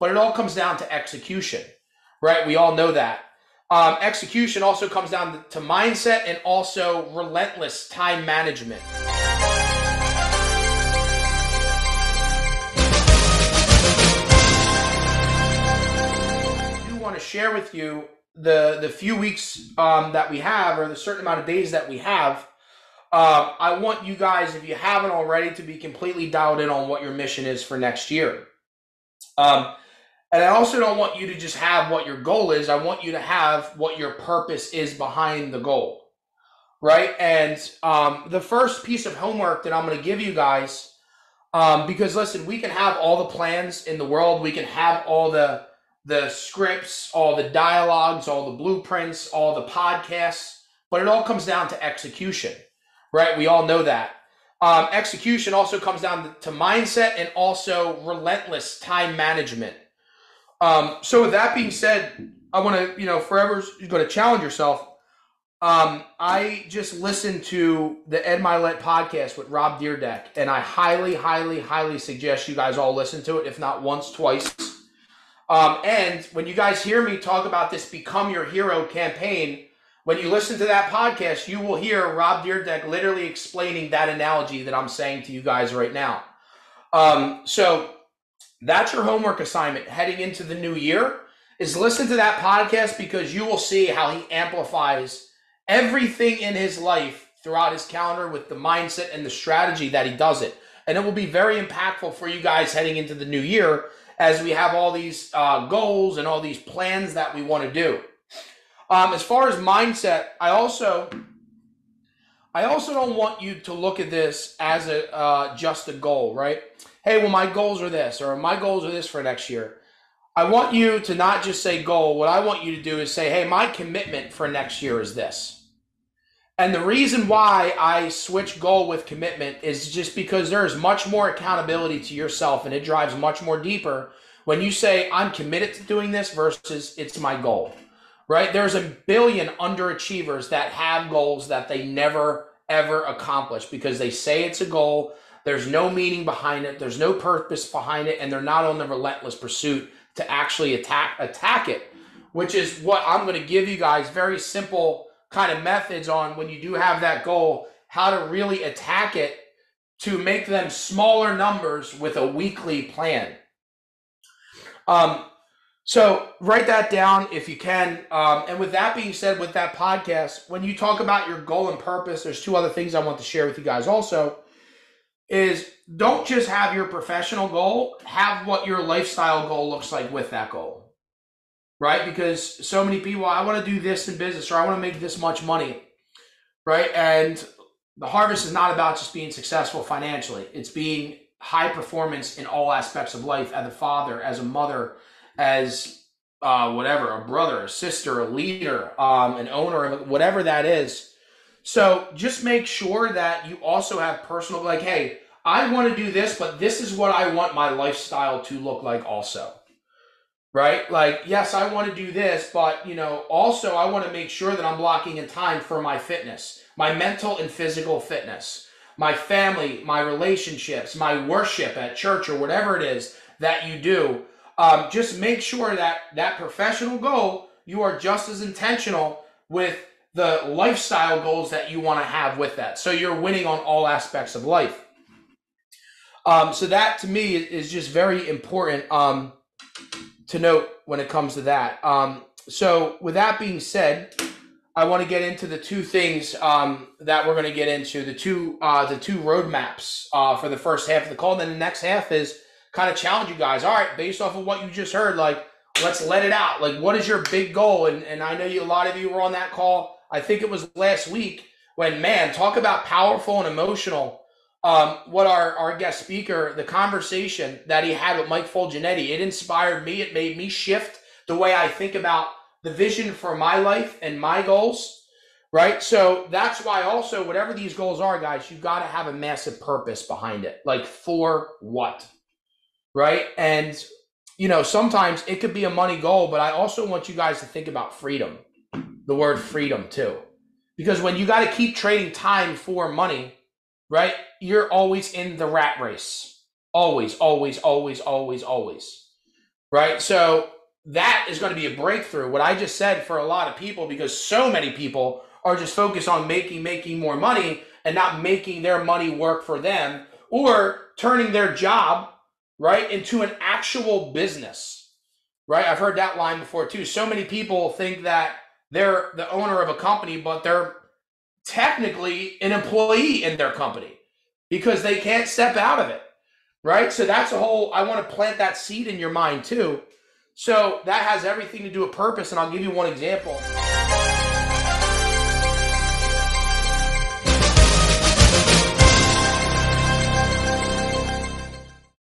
but it all comes down to execution, right? We all know that. Execution also comes down to mindset and also relentless time management. I do want to share with you the few weeks that we have, or the certain amount of days that we have. I want you guys, if you haven't already, to be completely dialed in on what your mission is for next year. And I also don't want you to just have what your goal is. I want you to have what your purpose is behind the goal, right? And the first piece of homework that I'm going to give you guys, because listen, we can have all the plans in the world. We can have all the scripts, all the dialogues, all the blueprints, all the podcasts, but it all comes down to execution, right? We all know that. Execution also comes down to mindset and also relentless time management. So with that being said, I want to, forever you're going to challenge yourself. I just listened to the Ed Milet podcast with Rob Dyrdek, and I highly, highly, highly suggest you guys all listen to it, if not once, twice. And when you guys hear me talk about this Become Your Hero campaign, when you listen to that podcast, you will hear Rob Dyrdek literally explaining that analogy that I'm saying to you guys right now. So that's your homework assignment heading into the new year, is listen to that podcast, because you will see how he amplifies everything in his life throughout his calendar with the mindset and the strategy that he does it. And it will be very impactful for you guys heading into the new year, as we have all these goals and all these plans that we want to do. As far as mindset, I also don't want you to look at this as just a goal, right? Hey, well, my goals are this, or my goals are this for next year. I want you to not just say goal. What I want you to do is say, hey, my commitment for next year is this. And the reason why I switch goal with commitment is just because there is much more accountability to yourself, and it drives much more deeper when you say, I'm committed to doing this versus it's my goal, right? There's a billion underachievers that have goals that they never, ever accomplish because they say it's a goal. There's no meaning behind it. There's no purpose behind it. And they're not on the relentless pursuit to actually attack it, which is what I'm going to give you guys very simple kind of methods on when you do have that goal, how to really attack it to make them smaller numbers with a weekly plan. So write that down if you can. And with that being said, with that podcast, when you talk about your goal and purpose, there's two other things I want to share with you guys also. Is don't just have your professional goal, have what your lifestyle goal looks like with that goal, right? Because so many people, I want to do this in business, or I want to make this much money, right? And the harvest is not about just being successful financially. It's being high performance in all aspects of life, as a father, as a mother, as whatever, a brother, a sister, a leader, an owner, whatever that is. So just make sure that you also have personal, like, hey, I want to do this, but this is what I want my lifestyle to look like also, right? Like, yes, I want to do this, but, also I want to make sure that I'm blocking in time for my fitness, my mental and physical fitness, my family, my relationships, my worship at church, or whatever it is that you do. Just make sure that that professional goal, you are just as intentional with the lifestyle goals that you want to have with that. So you're winning on all aspects of life. So that to me is just very important to note when it comes to that. So with that being said, I want to get into the two things that we're going to get into, the two roadmaps for the first half of the call. And then the next half is kind of challenge you guys. All right, based off of what you just heard, like, let's let it out. Like, what is your big goal? And I know a lot of you were on that call. I think it was last week when, man, talk about powerful and emotional. What our guest speaker, the conversation that he had with Mike Fulgenetti, it inspired me. It made me shift the way I think about the vision for my life and my goals, right? So that's why also, whatever these goals are, guys, you've got to have a massive purpose behind it. Like, for what, right? And, sometimes it could be a money goal, but I also want you guys to think about freedom, the word freedom too. Because when you got to keep trading time for money, right? You're always in the rat race. Always, always, always, always, always. right? So that is going to be a breakthrough. What I just said for a lot of people, because so many people are just focused on making more money and not making their money work for them, or turning their job, right, into an actual business, right? I've heard that line before too. So many people think that they're the owner of a company, but they're technically an employee in their company because they can't step out of it, right? So that's a whole, I want to plant that seed in your mind too. So that has everything to do with purpose. And I'll give you one example.